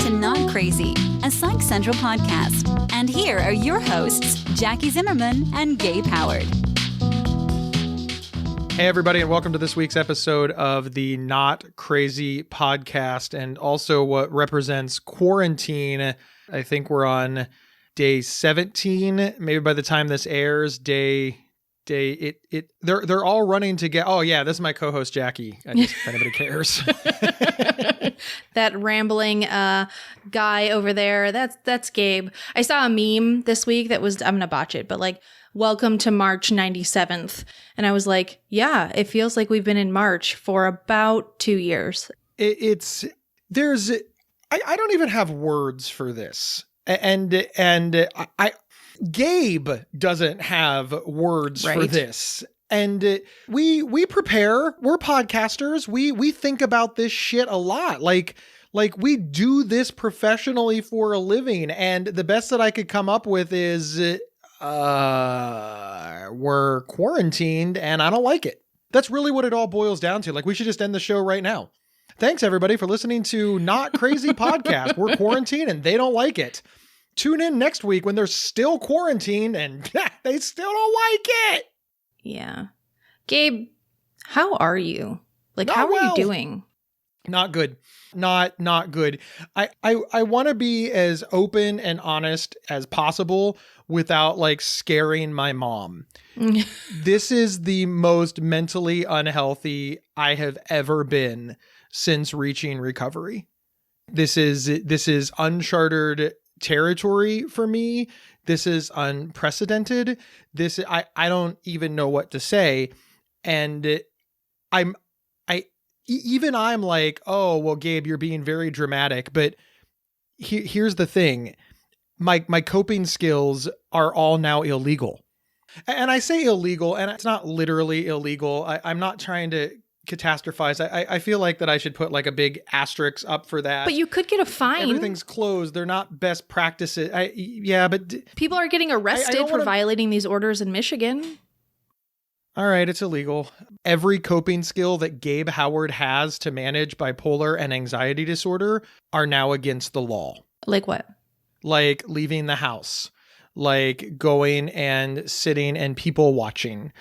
to Not Crazy, a Psych Central podcast. And here are your hosts, Jackie Zimmerman and Gabe Howard. Hey, everybody, and welcome to this week's episode of the Not Crazy podcast, and also what represents quarantine. I think we're on day 17. Maybe by the time this airs, they're all running to get. Oh yeah, this is my co-host Jackie. If anybody cares. That rambling guy over there, that's Gabe. I saw a meme this week that was, I'm gonna botch it, but like, welcome to March 97th. And I was like, yeah, it feels like we've been in March for about 2 years. I don't even have words for this. And Gabe doesn't have words for this. And we prepare. We're podcasters. We think about this shit a lot. Like we do this professionally for a living. And the best that I could come up with is we're quarantined and I don't like it. That's really what it all boils down to. Like, we should just end the show right now. Thanks everybody for listening to Not Crazy Podcast. We're quarantined and they don't like it. Tune in next week when they're still quarantined and they still don't like it. Yeah. Gabe, how are you? Like, Not how are well. you doing? Not good. Not good. I want to be as open and honest as possible without like scaring my mom. This is the most mentally unhealthy I have ever been since reaching recovery. This is uncharted territory for me. This is unprecedented. I don't even know what to say. And I'm like, oh, well, Gabe, you're being very dramatic. But here's the thing. My coping skills are all now illegal. And I say illegal, and it's not literally illegal. I'm not trying to catastrophize. I feel like that I should put like a big asterisk up for that. But you could get a fine. Everything's closed. They're not best practices. But people are getting arrested for violating these orders in Michigan. All right, it's illegal. Every coping skill that Gabe Howard has to manage bipolar and anxiety disorder are now against the law. Like what? Like leaving the house, like going and sitting and people watching,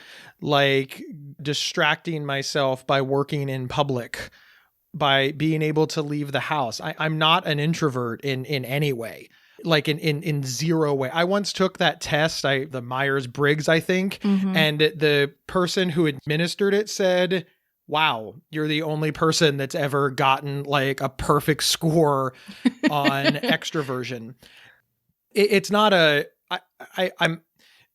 like distracting myself by working in public, by being able to leave the house. I'm not an introvert in any way. Like in zero way. I once took that test, the Myers-Briggs, I think, and the person who administered it said, wow, you're the only person that's ever gotten like a perfect score on extroversion. It's not I'm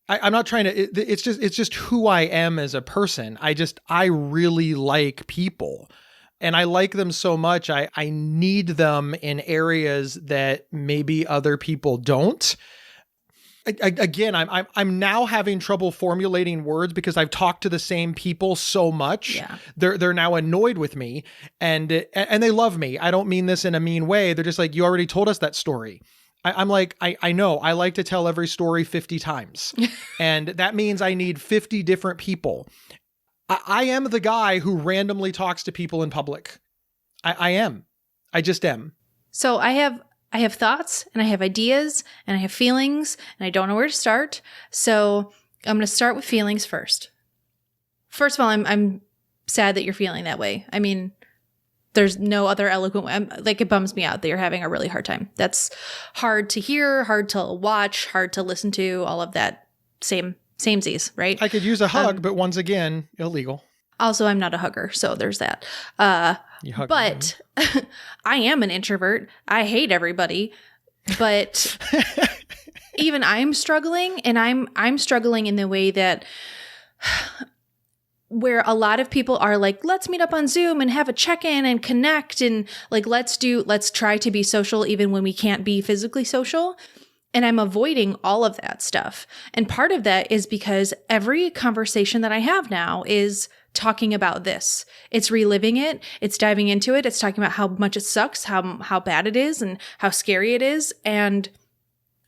not trying to, it's just who I am as a person. I really like people. And I like them so much, I need them in areas that maybe other people don't. Again, I'm now having trouble formulating words because I've talked to the same people so much. Yeah. They're now annoyed with me and they love me. I don't mean this in a mean way. They're just like, you already told us that story. I'm like, I know, I like to tell every story 50 times. And that means I need 50 different people. I am the guy who randomly talks to people in public. I am. I just am. So I have thoughts and I have ideas and I have feelings and I don't know where to start. So I'm going to start with feelings first. First of all, I'm sad that you're feeling that way. I mean, there's no other eloquent way. Like, it bums me out that you're having a really hard time. That's hard to hear, hard to watch, hard to listen to, all of that samesies, right? I could use a hug, but once again, illegal. Also, I'm not a hugger, so there's that. But I am an introvert. I hate everybody, but even I'm struggling, and I'm struggling in the way that where a lot of people are like, let's meet up on Zoom and have a check-in and connect, and like, let's try to be social even when we can't be physically social. And I'm avoiding all of that stuff. And part of that is because every conversation that I have now is talking about this. It's reliving it. It's diving into it. It's talking about how much it sucks, how bad it is, and how scary it is. And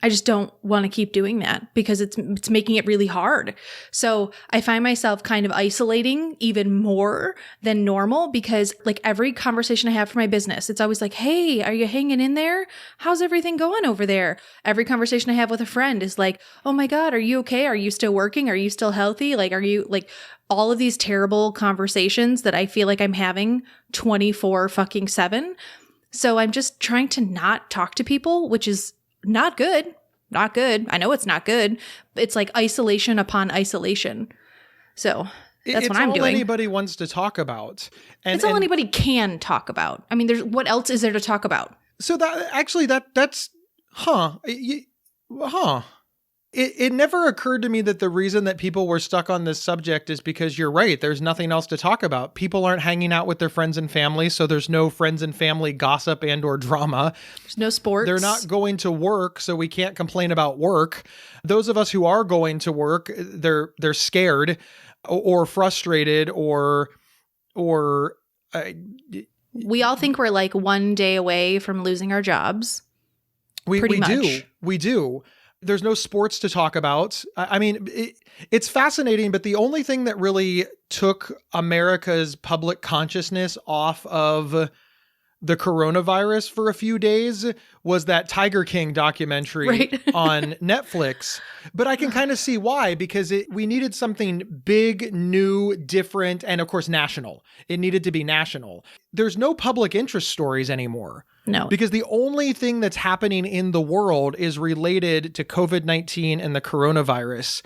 I just don't want to keep doing that because it's making it really hard. So I find myself kind of isolating even more than normal because like every conversation I have for my business, it's always like, hey, are you hanging in there? How's everything going over there? Every conversation I have with a friend is like, oh my God, are you okay? Are you still working? Are you still healthy? Like, are you like all of these terrible conversations that I feel like I'm having 24/7. So I'm just trying to not talk to people, which is not good. Not good. I know it's not good. It's like isolation upon isolation. So that's what I'm doing. It's all anybody wants to talk about. It's all anybody can talk about. I mean, what else is there to talk about? So that's It never occurred to me that the reason that people were stuck on this subject is because you're right. There's nothing else to talk about. People aren't hanging out with their friends and family, so there's no friends and family gossip and or drama. There's no sports. They're not going to work, so we can't complain about work. Those of us who are going to work, they're scared or frustrated or we all think we're like one day away from losing our jobs. We do. There's no sports to talk about. I mean, it's fascinating, but the only thing that really took America's public consciousness off of the coronavirus for a few days was that Tiger King documentary on Netflix. But I can kind of see why, because we needed something big, new, different, and of course, national. It needed to be national. There's no public interest stories anymore. No. Because the only thing that's happening in the world is related to COVID-19 and the coronavirus.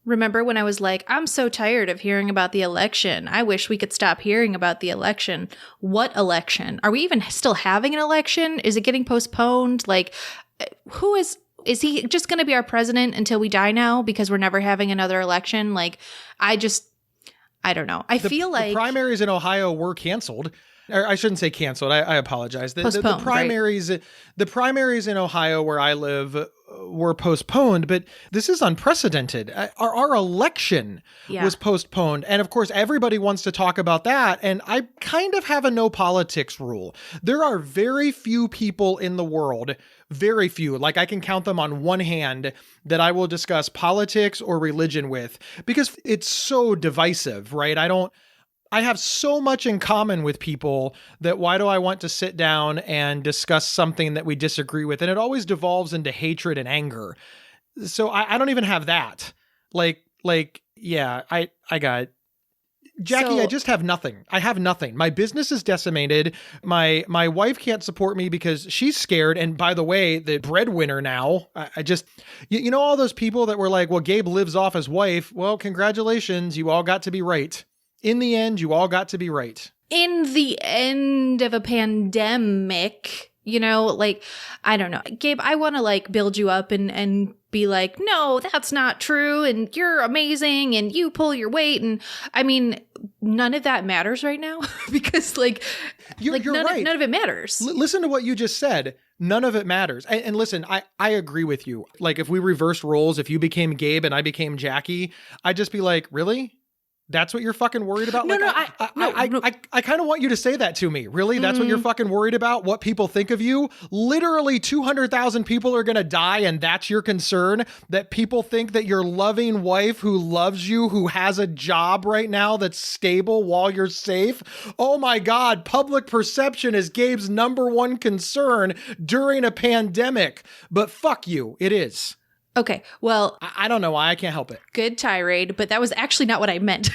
Remember when I was like, I'm so tired of hearing about the election. I wish we could stop hearing about the election. What election? Are we even still having an election? Is it getting postponed? Like, who is he just going to be our president until we die now because we're never having another election? Like, I don't know. I feel like the primaries in Ohio were canceled. Or I shouldn't say canceled. I apologize. The primaries, right? The primaries in Ohio where I live were postponed, but this is unprecedented. Our election was postponed. And of course, everybody wants to talk about that. And I kind of have a no politics rule. There are very few people in the world, very few, like I can count them on one hand, that I will discuss politics or religion with because it's so divisive, right? I have so much in common with people that why do I want to sit down and discuss something that we disagree with? And it always devolves into hatred and anger. So I don't even have that. I got Jackie, I just have nothing. I have nothing. My business is decimated. My wife can't support me because she's scared. And by the way, the breadwinner now, I just, you know, all those people that were like, well, Gabe lives off his wife. Well, congratulations. You all got to be right. In the end, you all got to be right. In the end of a pandemic, you know, like, I don't know. Gabe, I want to like build you up and be like, no, that's not true. And you're amazing. And you pull your weight. And I mean, none of that matters right now because like, you're right. None of it matters. Listen to what you just said. None of it matters. And listen, I agree with you. Like if we reversed roles, if you became Gabe and I became Jackie, I'd just be like, really? That's what you're fucking worried about? No, I kind of want you to say that to me. Really? That's what you're fucking worried about? What people think of you? Literally 200,000 people are going to die and that's your concern? That people think that your loving wife who loves you, who has a job right now that's stable while you're safe? Oh my God, public perception is Gabe's number one concern during a pandemic. But fuck you, it is. Okay, well... I don't know why. I can't help it. Good tirade, but that was actually not what I meant.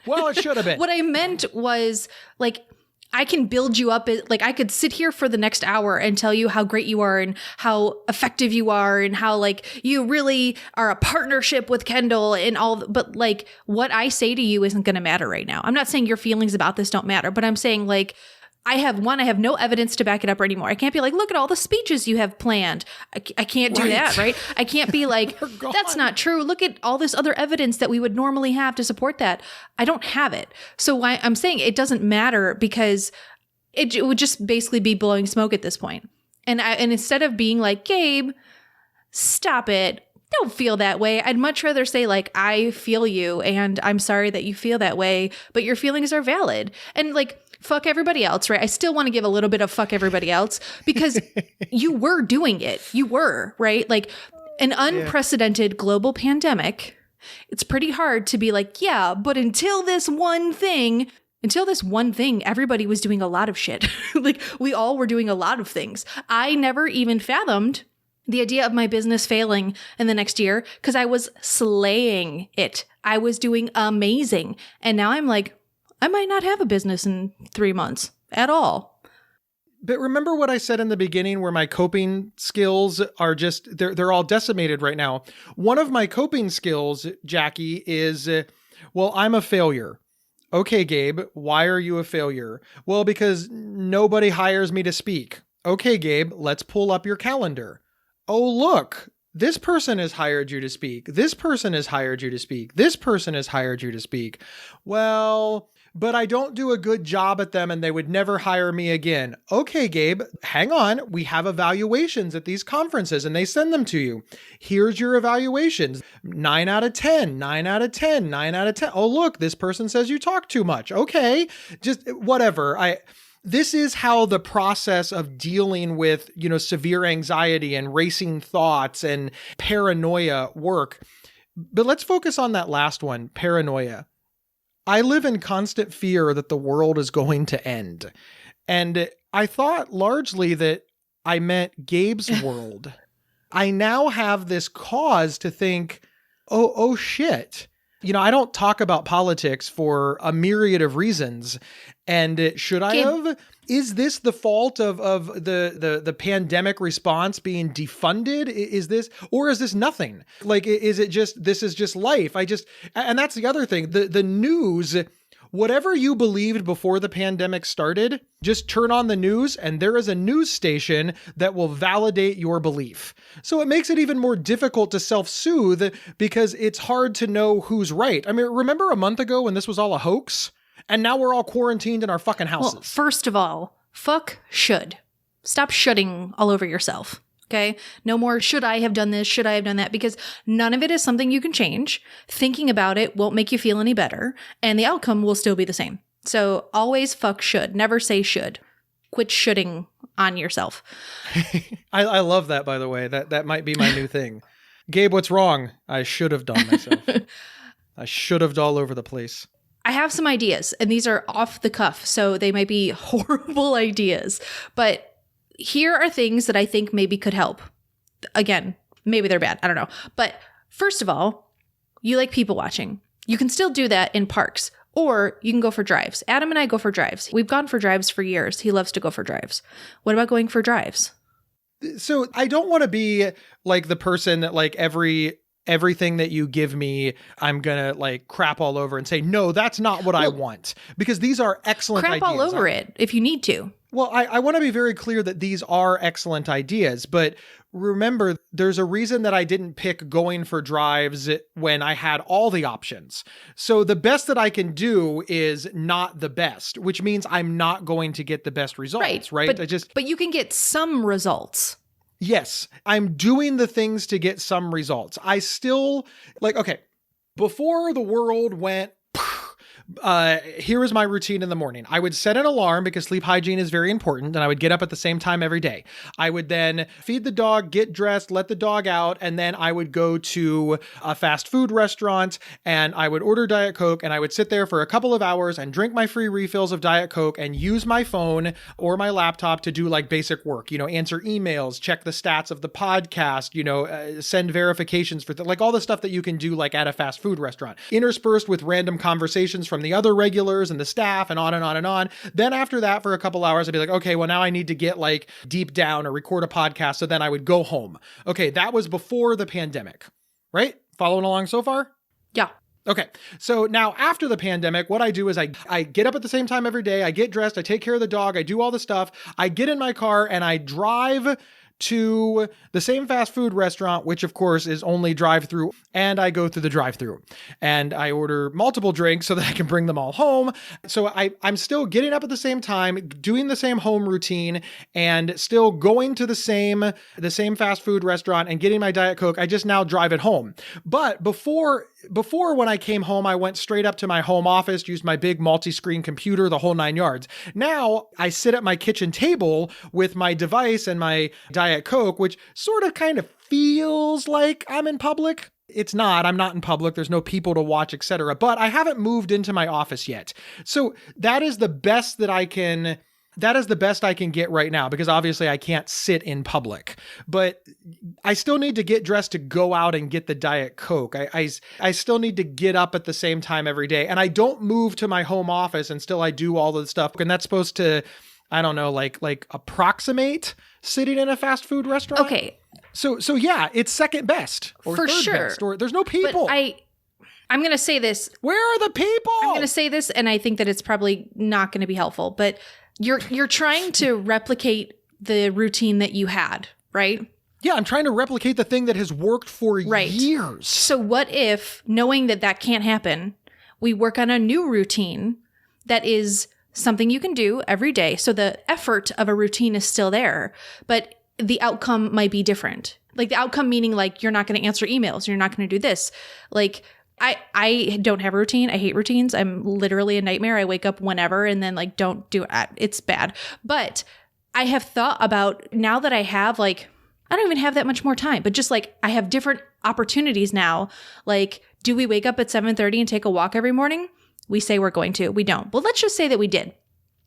Well, it should have been. What I meant was, like, I can build you up. Like, I could sit here for the next hour and tell you how great you are and how effective you are and how, like, you really are a partnership with Kendall and all. But, like, what I say to you isn't going to matter right now. I'm not saying your feelings about this don't matter, but I'm saying, like... I have no evidence to back it up anymore. I can't be like, look at all the speeches you have planned. I can't do that, right? I can't be like, that's not true. Look at all this other evidence that we would normally have to support that. I don't have it. So why I'm saying it doesn't matter because it would just basically be blowing smoke at this point. And instead of being like, Gabe, stop it. Don't feel that way. I'd much rather say like, I feel you and I'm sorry that you feel that way, but your feelings are valid. And like, fuck everybody else, right? I still want to give a little bit of fuck everybody else because you were doing it. You were, right? Like an unprecedented global pandemic. It's pretty hard to be like, yeah, but until this one thing, everybody was doing a lot of shit. Like we all were doing a lot of things. I never even fathomed the idea of my business failing in the next year because I was slaying it. I was doing amazing. And now I'm like, I might not have a business in 3 months at all. But remember what I said in the beginning where my coping skills are just, they're all decimated right now. One of my coping skills, Jackie, is, well, I'm a failure. Okay, Gabe, why are you a failure? Well, because nobody hires me to speak. Okay, Gabe, let's pull up your calendar. Oh, look, this person has hired you to speak. This person has hired you to speak. This person has hired you to speak. Well, but I don't do a good job at them and they would never hire me again. Okay, Gabe, hang on. We have evaluations at these conferences and they send them to you. Here's your evaluations. 9 out of 10, 9 out of 10, 9 out of 10. Oh, look, this person says you talk too much. Okay, just whatever. This is how the process of dealing with, severe anxiety and racing thoughts and paranoia work. But let's focus on that last one, paranoia. I live in constant fear that the world is going to end. And I thought largely that I meant Gabe's world. I now have this cause to think, oh shit. I don't talk about politics for a myriad of reasons. And should I have? Is this the fault of the pandemic response being defunded? Is this nothing? Like, is it just, this is just life? And that's the other thing. The news, whatever you believed before the pandemic started, just turn on the news and there is a news station that will validate your belief. So it makes it even more difficult to self-soothe because it's hard to know who's right. I mean, remember a month ago when this was all a hoax? And now we're all quarantined in our fucking houses. Well, first of all, fuck should. Stop shoulding all over yourself. Okay? No more should I have done this, should I have done that, because none of it is something you can change. Thinking about it won't make you feel any better, and the outcome will still be the same. So always fuck should. Never say should. Quit shoulding on yourself. I love that, by the way. That might be my new thing. Gabe, what's wrong? I should have done myself. I should have all over the place. I have some ideas, and these are off the cuff, so they might be horrible ideas. But here are things that I think maybe could help. Again, maybe they're bad. I don't know. But first of all, you like people watching. You can still do that in parks, or you can go for drives. Adam and I go for drives. We've gone for drives for years. He loves to go for drives. What about going for drives? So I don't want to be like the person that like everything that you give me, I'm going to like crap all over and say, no, that's not what I want. Because these are excellent crap ideas. Crap all over it if you need to. Well, I want to be very clear that these are excellent ideas, but remember, there's a reason that I didn't pick going for drives when I had all the options. So the best that I can do is not the best, which means I'm not going to get the best results, right? But you can get some results. Yes, I'm doing the things to get some results. I still, okay, before the world went, here is my routine in the morning. I would set an alarm because sleep hygiene is very important, and I would get up at the same time every day. I would then feed the dog, get dressed, let the dog out, and then I would go to a fast food restaurant and I would order Diet Coke, and I would sit there for a couple of hours and drink my free refills of Diet Coke and use my phone or my laptop to do like basic work, answer emails, check the stats of the podcast, send verifications for like all the stuff that you can do like at a fast food restaurant, interspersed with random conversations from the other regulars and the staff and on and on and on. Then after that, for a couple hours, I'd be like, okay, well now I need to get like deep down or record a podcast. So then I would go home. Okay. That was before the pandemic, right? Following along so far? Yeah. Okay. So now after the pandemic, what I do is I get up at the same time every day. I get dressed. I take care of the dog. I do all the stuff. I get in my car and I drive to the same fast food restaurant, which of course is only drive-through, and I go through the drive-through and I order multiple drinks so that I can bring them all home. So I'm still getting up at the same time, doing the same home routine, and still going to the same fast food restaurant and getting my Diet Coke. I just now drive it home. But before, before, when I came home, I went straight up to my home office, used my big multi-screen computer, the whole 9 yards. Now I sit at my kitchen table with my device and my Diet Coke, which sort of kind of feels like I'm in public. It's not. I'm not in public. There's no people to watch, etc. But I haven't moved into my office yet. So that is the best that I can get right now, because obviously I can't sit in public. But I still need to get dressed to go out and get the Diet Coke. I still need to get up at the same time every day. And I don't move to my home office and still I do all the stuff. And that's supposed to, I don't know, like approximate sitting in a fast food restaurant. Okay. So yeah, it's second best or for third sure. best, or there's no people. But I'm going to say this. Where are the people? I'm going to say this, and I think that it's probably not going to be helpful, but you're trying to replicate the routine that you had, right? Yeah, I'm trying to replicate the thing that has worked for years. So what if, knowing that that can't happen, we work on a new routine that is something you can do every day. So the effort of a routine is still there, but the outcome might be different. Like the outcome meaning like you're not going to answer emails, you're not going to do this. Like I don't have a routine. I hate routines. I'm literally a nightmare. I wake up whenever and then like don't do it. It's bad. But I have thought about, now that I have like, I don't even have that much more time, but just like I have different opportunities now. Like, do we wake up at 7:30 and take a walk every morning? We say we're going to. We don't. But let's just say that we did.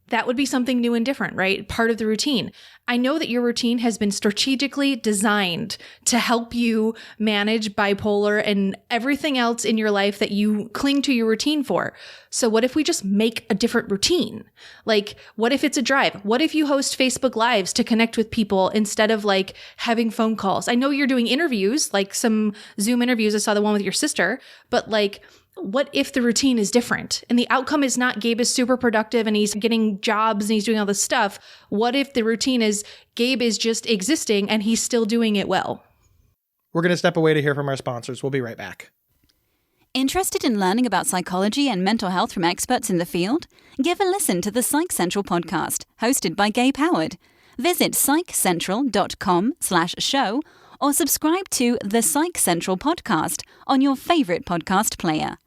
That would be something new and different, right? Part of the routine. I know that your routine has been strategically designed to help you manage bipolar and everything else in your life that you cling to your routine for. So what if we just make a different routine? Like, what if it's a drive? What if you host Facebook Lives to connect with people instead of like having phone calls? I know you're doing interviews, like some Zoom interviews. I saw the one with your sister, but like, what if the routine is different and the outcome is not Gabe is super productive and he's getting jobs and he's doing all this stuff? What if the routine is Gabe is just existing and he's still doing it well? We're going to step away to hear from our sponsors. We'll be right back. Interested in learning about psychology and mental health from experts in the field? Give a listen to the Psych Central Podcast, hosted by Gabe Howard. Visit psychcentral.com/show or subscribe to the Psych Central Podcast on your favorite podcast player.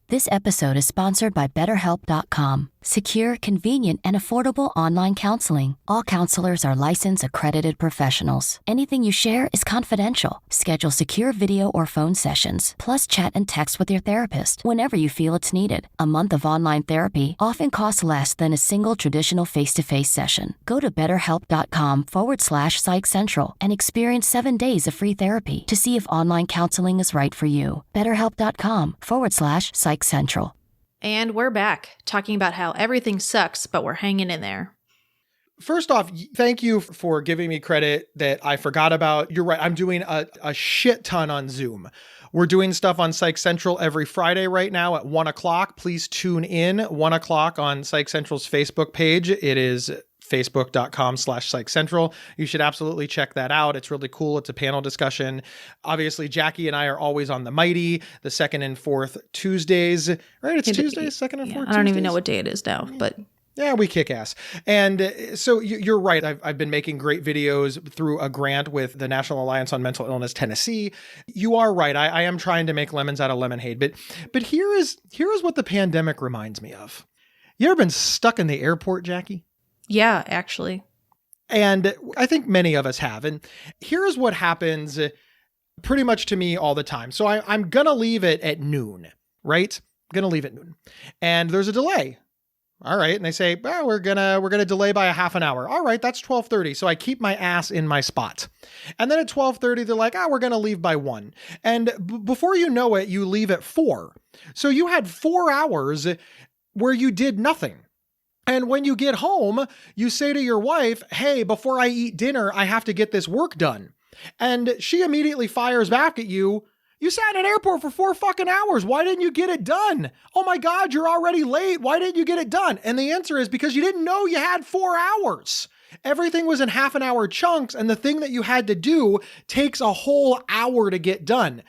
This episode is sponsored by BetterHelp.com. Secure, convenient, and affordable online counseling. All counselors are licensed, accredited professionals. Anything you share is confidential. Schedule secure video or phone sessions, plus chat and text with your therapist whenever you feel it's needed. A month of online therapy often costs less than a single traditional face-to-face session. Go to BetterHelp.com/Psych Central and experience 7 days of free therapy to see if online counseling is right for you. BetterHelp.com/Psych Central. And we're back talking about how everything sucks, but we're hanging in there. First off, thank you for giving me credit that I forgot about. You're right. I'm doing a shit ton on Zoom. We're doing stuff on Psych Central every Friday right now at 1 o'clock. Please tune in 1 o'clock on Psych Central's Facebook page. It is facebook.com/Psych Central. You should absolutely check that out. It's really cool. It's a panel discussion. Obviously, Jackie and I are always on the Mighty, the second and fourth Tuesdays, right? It's Tuesdays, second and fourth Tuesdays. I don't even know what day it is now, but yeah, we kick ass. And so you're right. I've been making great videos through a grant with the National Alliance on Mental Illness Tennessee. You are right. I am trying to make lemons out of lemonade. But here is what the pandemic reminds me of. You ever been stuck in the airport, Jackie? Yeah, actually. And I think many of us have. And here's what happens pretty much to me all the time. So I'm going to leave it at noon, right? I'm going to leave at noon. And there's a delay. All right. And they say, well, we're going to delay by a half an hour. All right. That's 12:30. So I keep my ass in my spot. And then at 12:30, they're like, we're going to leave by 1. And before you know it, you leave at 4. So you had 4 hours where you did nothing. And when you get home, you say to your wife, hey, before I eat dinner, I have to get this work done. And she immediately fires back at you. You sat in an airport for 4 fucking hours. Why didn't you get it done? Oh my God, you're already late. Why didn't you get it done? And the answer is because you didn't know you had 4 hours. Everything was in half an hour chunks. And the thing that you had to do takes a whole hour to get done.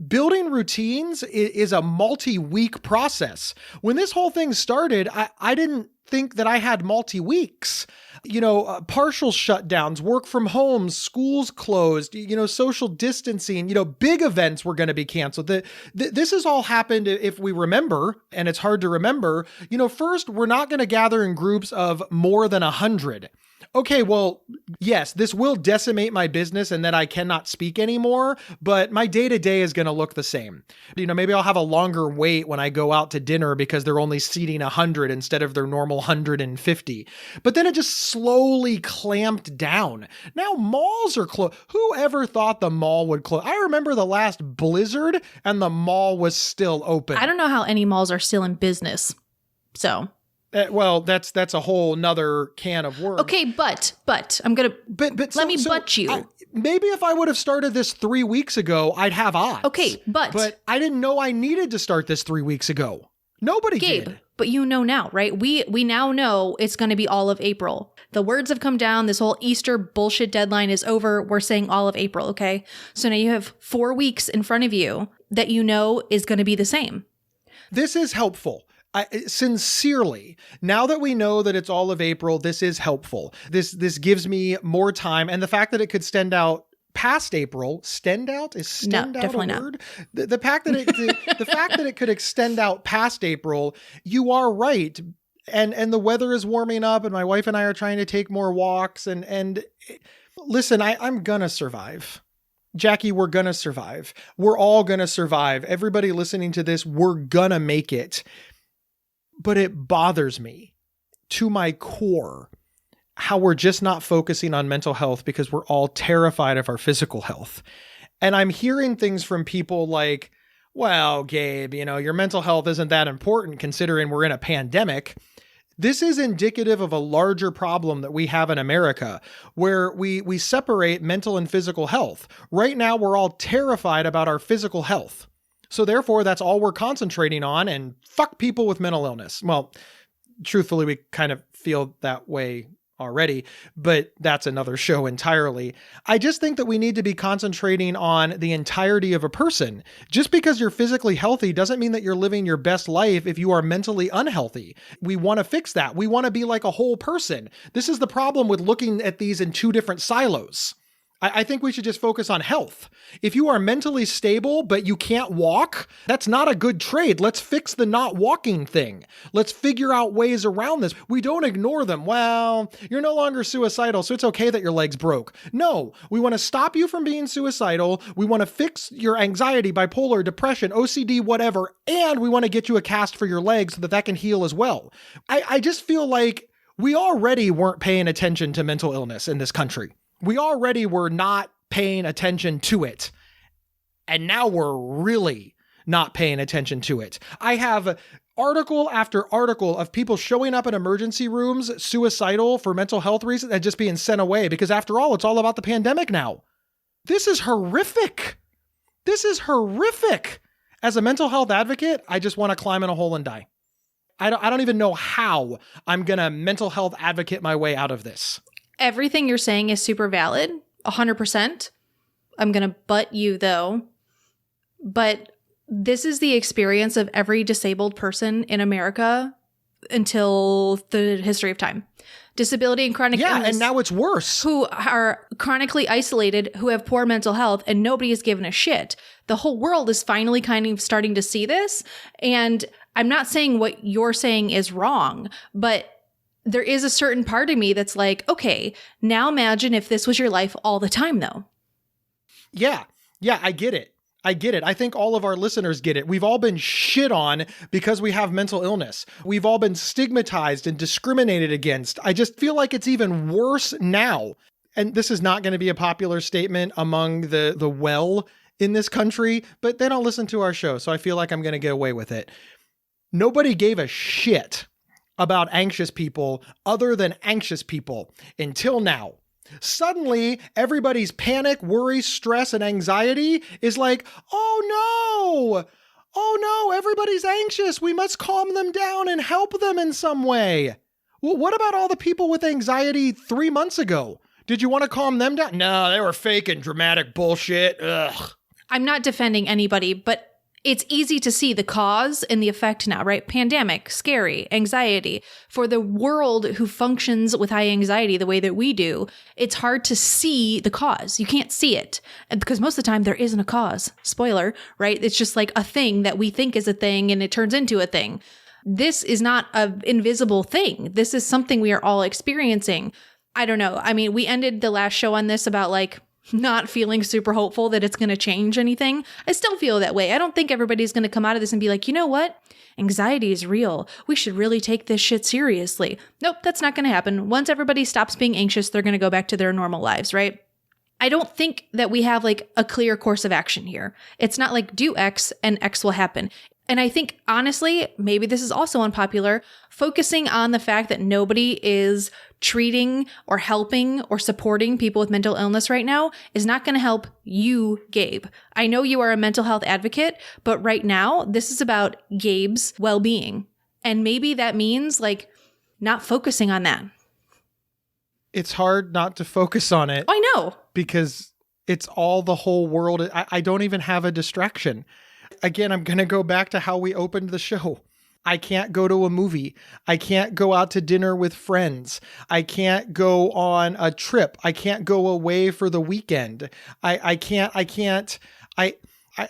building routines is a multi-week process. When this whole thing started, I didn't think that I had multi-weeks. Partial shutdowns, work from home, schools closed, social distancing, big events were going to be canceled. This has all happened, if we remember, and it's hard to remember, first, we're not going to gather in groups of more than 100. Okay, well, yes, this will decimate my business and then I cannot speak anymore, but my day-to-day is going to look the same. Maybe I'll have a longer wait when I go out to dinner because they're only seating 100 instead of their normal 150. But then it just slowly clamped down. Now malls are closed. Who ever thought the mall would close? I remember the last blizzard and the mall was still open. I don't know how any malls are still in business. So... well, that's a whole nother can of worms. Okay, but I'm gonna. But let me butt you. Maybe if I would have started this 3 weeks ago, I'd have odds. Okay, but I didn't know I needed to start this 3 weeks ago. Nobody Gabe, did. But you know now, right? We now know it's going to be all of April. The words have come down. This whole Easter bullshit deadline is over. We're saying all of April. Okay, so now you have 4 weeks in front of you that is going to be the same. This is helpful. Sincerely, now that we know that it's all of April, this is helpful. This gives me more time. And the fact that it could extend out past April, extend out? Is extend out a word? The fact that the fact that it could extend out past April, you are right. And the weather is warming up and my wife and I are trying to take more walks and listen, I'm gonna survive. Jackie, we're gonna survive. We're all gonna survive. Everybody listening to this, we're gonna make it. But it bothers me to my core how we're just not focusing on mental health because we're all terrified of our physical health. And I'm hearing things from people like, well, Gabe, your mental health isn't that important considering we're in a pandemic. This is indicative of a larger problem that we have in America where we separate mental and physical health. Right now, we're all terrified about our physical health. So therefore, that's all we're concentrating on, and fuck people with mental illness. Well, truthfully, we kind of feel that way already, but that's another show entirely. I just think that we need to be concentrating on the entirety of a person. Just because you're physically healthy doesn't mean that you're living your best life if you are mentally unhealthy. We want to fix that. We want to be like a whole person. This is the problem with looking at these in two different silos. I think we should just focus on health. If you are mentally stable, but you can't walk, that's not a good trade. Let's fix the not walking thing. Let's figure out ways around this. We don't ignore them. Well, you're no longer suicidal, so it's okay that your legs broke. No, we want to stop you from being suicidal. We want to fix your anxiety, bipolar, depression, OCD, whatever. And we want to get you a cast for your legs so that can heal as well. I just feel like we already weren't paying attention to mental illness in this country. We already were not paying attention to it. And now we're really not paying attention to it. I have article after article of people showing up in emergency rooms, suicidal for mental health reasons, and just being sent away because after all, it's all about the pandemic now. This is horrific. This is horrific. As a mental health advocate, I just want to climb in a hole and die. I don't even know how I'm going to mental health advocate my way out of this. Everything you're saying is super valid, 100%. I'm going to butt you though. But this is the experience of every disabled person in America until the history of time. Disability and chronic illness. Yeah, and now it's worse. Who are chronically isolated, who have poor mental health, and nobody is given a shit. The whole world is finally kind of starting to see this. And I'm not saying what you're saying is wrong, but there is a certain part of me that's like, okay, now imagine if this was your life all the time, though. Yeah, I get it. I think all of our listeners get it. We've all been shit on because we have mental illness. We've all been stigmatized and discriminated against. I just feel like it's even worse now. And this is not going to be a popular statement among the well in this country, but they don't listen to our show, so I feel like I'm going to get away with it. Nobody gave a shit about anxious people other than anxious people until now. Suddenly, everybody's panic, worry, stress, and anxiety is like, oh no, everybody's anxious. We must calm them down and help them in some way. Well, what about all the people with anxiety 3 months ago? Did you want to calm them down? No, they were fake and dramatic bullshit. Ugh. I'm not defending anybody, but it's easy to see the cause and the effect now, right? Pandemic, scary, anxiety. For the world who functions with high anxiety the way that we do, it's hard to see the cause. You can't see it. And because most of the time there isn't a cause. Spoiler, right? It's just like a thing that we think is a thing and it turns into a thing. This is not an invisible thing. This is something we are all experiencing. I don't know. I mean, we ended the last show on this about like not feeling super hopeful that it's going to change anything. I still feel that way. I don't think everybody's going to come out of this and be like, you know what? Anxiety is real. We should really take this shit seriously. Nope, that's not going to happen. Once everybody stops being anxious, they're going to go back to their normal lives, right? I don't think that we have like a clear course of action here. It's not like do X and X will happen. And I think, honestly, maybe this is also unpopular, focusing on the fact that nobody is treating or helping or supporting people with mental illness right now is not going to help you, Gabe. I know you are a mental health advocate, but right now, this is about Gabe's well-being. And maybe that means like not focusing on that. It's hard not to focus on it. I know. Because it's all the whole world. I don't even have a distraction. Again, I'm going to go back to how we opened the show. I can't go to a movie. I can't go out to dinner with friends. I can't go on a trip. I can't go away for the weekend. I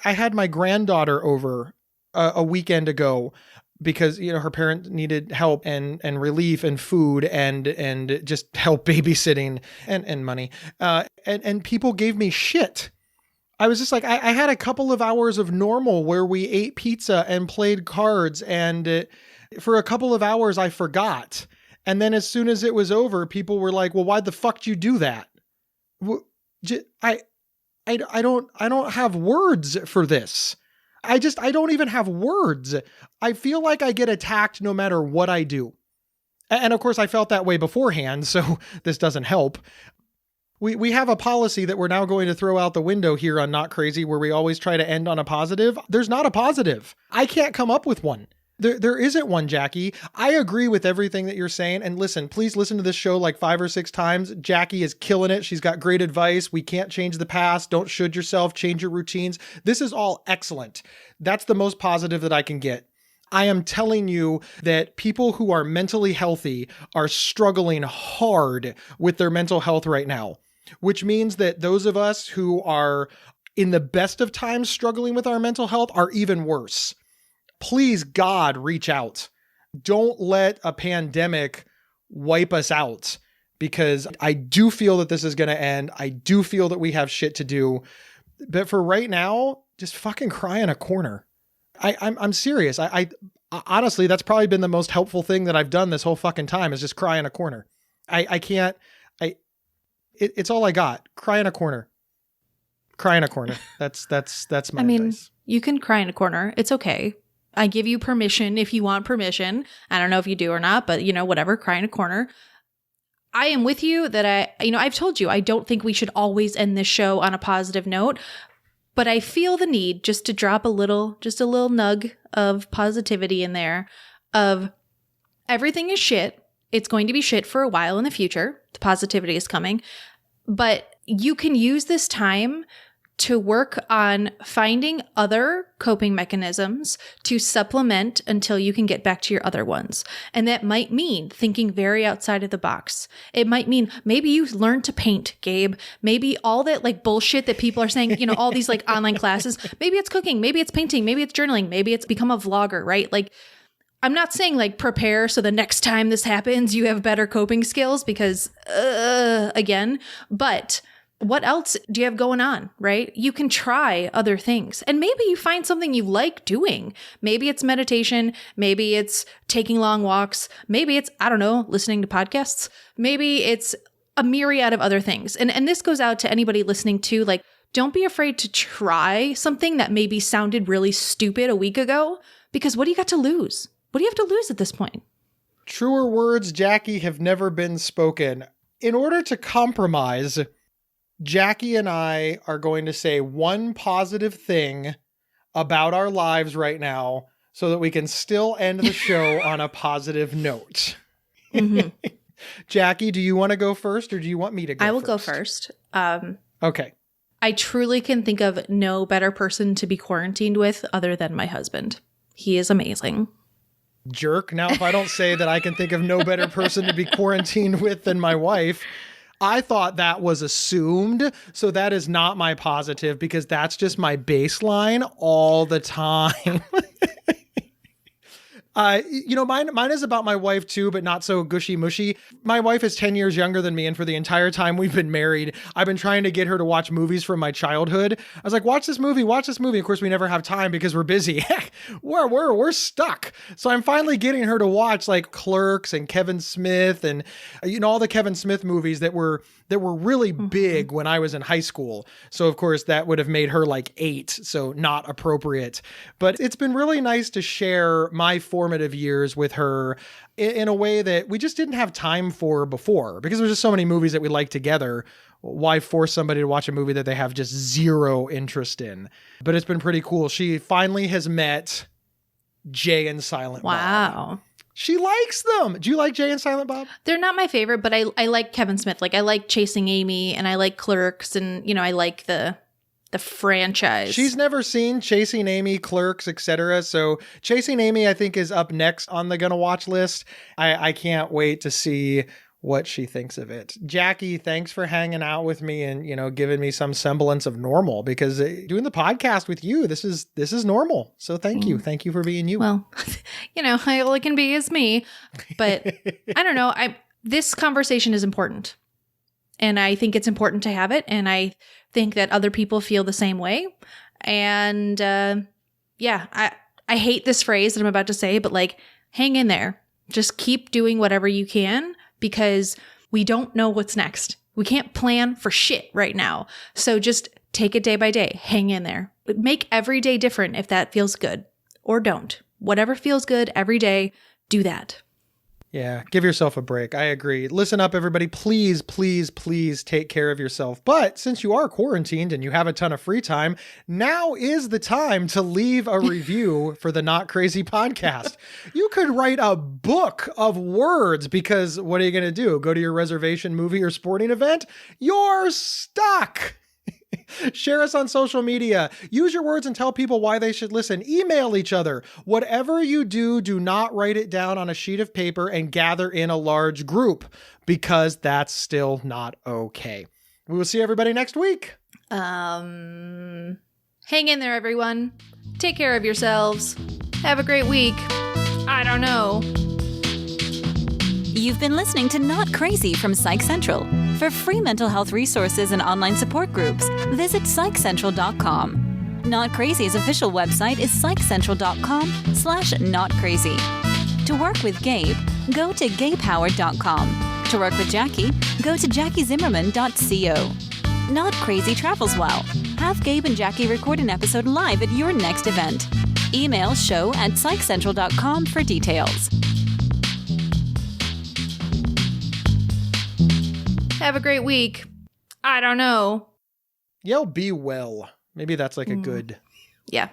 had my granddaughter over a weekend ago because, you know, her parent needed help and relief and food and just help babysitting and money. And people gave me shit. I was just like, I had a couple of hours of normal where we ate pizza and played cards. And for a couple of hours, I forgot. And then as soon as it was over, people were like, well, why the fuck did you do that? I don't have words for this. I don't even have words. I feel like I get attacked no matter what I do. And of course, I felt that way beforehand, so this doesn't help. We have a policy that we're now going to throw out the window here on Not Crazy, where we always try to end on a positive. There's not a positive. I can't come up with one. There isn't one, Jackie. I agree with everything that you're saying. And listen, please listen to this show like 5 or 6 times. Jackie is killing it. She's got great advice. We can't change the past. Don't should yourself. Change your routines. This is all excellent. That's the most positive that I can get. I am telling you that people who are mentally healthy are struggling hard with their mental health right now, which means that those of us who are in the best of times struggling with our mental health are even worse. Please, God, reach out. Don't let a pandemic wipe us out, because I do feel that this is going to end. I do feel that we have shit to do. But for right now, just fucking cry in a corner. I'm serious. I honestly, that's probably been the most helpful thing that I've done this whole fucking time, is just cry in a corner. It's all I got. Cry in a corner. Cry in a corner. That's my advice. You can cry in a corner. It's okay. I give you permission if you want permission. I don't know if you do or not, but you know, whatever, cry in a corner. I am with you that I've told you, I don't think we should always end this show on a positive note, but I feel the need just to drop a little nug of positivity in there of everything is shit. It's going to be shit for a while in the future. The positivity is coming, but you can use this time to work on finding other coping mechanisms to supplement until you can get back to your other ones. And that might mean thinking very outside of the box. It might mean maybe you learn to paint, Gabe. Maybe all that like bullshit that people are saying, you know, all these like online classes, maybe it's cooking, maybe it's painting, maybe it's journaling, maybe it's become a vlogger, right? Like, I'm not saying like prepare so the next time this happens, you have better coping skills because, again, but what else do you have going on, right? You can try other things and maybe you find something you like doing. Maybe it's meditation. Maybe it's taking long walks. Maybe it's, I don't know, listening to podcasts. Maybe it's a myriad of other things. And this goes out to anybody listening too. Like, don't be afraid to try something that maybe sounded really stupid a week ago, because what do you got to lose? What do you have to lose at this point? Truer words, Jackie, have never been spoken. In order to compromise, Jackie and I are going to say one positive thing about our lives right now so that we can still end the show on a positive note. Mm-hmm. Jackie, do you want to go first or do you want me to go first? I will go first. Okay. I truly can think of no better person to be quarantined with other than my husband. He is amazing. Jerk. Now, if I don't say that I can think of no better person to be quarantined with than my wife, I thought that was assumed. So that is not my positive because that's just my baseline all the time. Mine is about my wife too, but not so gushy mushy. My wife is 10 years younger than me. And for the entire time we've been married, I've been trying to get her to watch movies from my childhood. I was like, watch this movie. Of course, we never have time because we're busy. we're stuck. So I'm finally getting her to watch like Clerks and Kevin Smith and, all the Kevin Smith movies that were really big when I was in high school. So of course that would have made her like 8. So not appropriate, but it's been really nice to share my formative years with her in a way that we just didn't have time for before because there's just so many movies that we like together. Why force somebody to watch a movie that they have just zero interest in? But it's been pretty cool. She finally has met Jay and Silent Bob. Wow. She likes them. Do you like Jay and Silent Bob? They're not my favorite, but I like Kevin Smith. Like I like Chasing Amy and I like Clerks and, I like the franchise. She's never seen Chasing Amy, Clerks, etc. So Chasing Amy, I think, is up next on the gonna watch list. I can't wait to see what she thinks of it. Jackie, thanks for hanging out with me and, giving me some semblance of normal because doing the podcast with you, this is normal. So thank you. Thank you for being you. Well, all I can be is me, but I don't know. This conversation is important and I think it's important to have it. And I think that other people feel the same way. And I hate this phrase that I'm about to say, but like, hang in there. Just keep doing whatever you can because we don't know what's next. We can't plan for shit right now. So just take it day by day. Hang in there. Make every day different if that feels good or don't. Whatever feels good every day, do that. Yeah, give yourself a break. I agree. Listen up, everybody. Please, please, please take care of yourself. But since you are quarantined and you have a ton of free time, now is the time to leave a review for the Not Crazy podcast. You could write a book of words because what are you going to do? Go to your reservation movie or sporting event? You're stuck. Share us on social media. Use your words and tell people why they should listen. Email each other. Whatever you do, do not write it down on a sheet of paper and gather in a large group because that's still not okay. We will see everybody next week. Hang in there, everyone. Take care of yourselves. Have a great week. I don't know. You've been listening to Not Crazy from Psych Central. For free mental health resources and online support groups, visit psychcentral.com. Not Crazy's official website is psychcentral.com/notcrazy. To work with Gabe, go to gabehoward.com. To work with Jackie, go to jackiezimmerman.co. Not Crazy travels well. Have Gabe and Jackie record an episode live at your next event. Email show@psychcentral.com for details. Have a great week. I don't know. Yell be well. Maybe that's like a good. Yeah.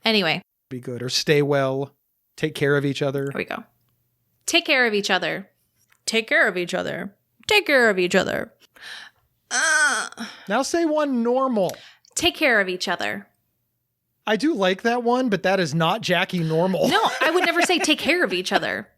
Anyway. Be good or stay well. Take care of each other. Here we go. Take care of each other. Take care of each other. Take care of each other. Now say one normal. Take care of each other. I do like that one, but that is not Jackie normal. No, I would never say take care of each other.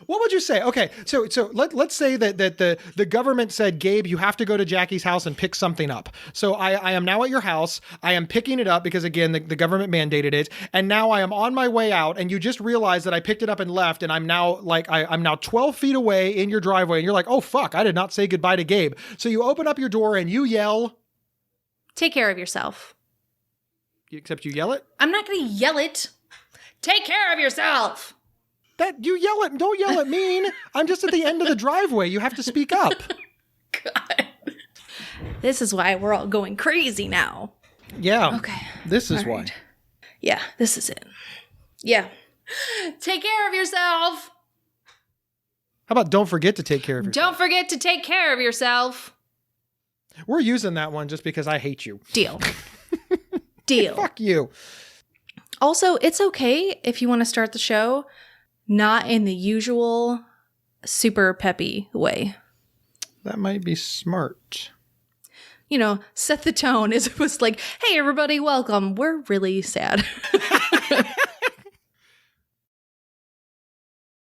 What would you say? Okay, so let's say that the government said, Gabe, you have to go to Jackie's house and pick something up. So I am now at your house. I am picking it up because, again, the government mandated it. And now I am on my way out, and you just realized that I picked it up and left, and I'm now I'm now 12 feet away in your driveway, and you're like, oh, fuck, I did not say goodbye to Gabe. So you open up your door and you yell. Take care of yourself. Except you yell it? I'm not going to yell it. Take care of yourself. That you yell it. Don't yell at mean. I'm just at the end of the driveway. You have to speak up. God. This is why we're all going crazy now. Yeah. Okay. This is all why. Right. Yeah, this is it. Yeah. Take care of yourself. How about don't forget to take care of yourself? Don't forget to take care of yourself. We're using that one just because I hate you. Deal. Deal. Fuck you. Also, it's okay if you want to start the show not in the usual super peppy way. That might be smart. set the tone as opposed to like, hey, everybody, welcome. We're really sad.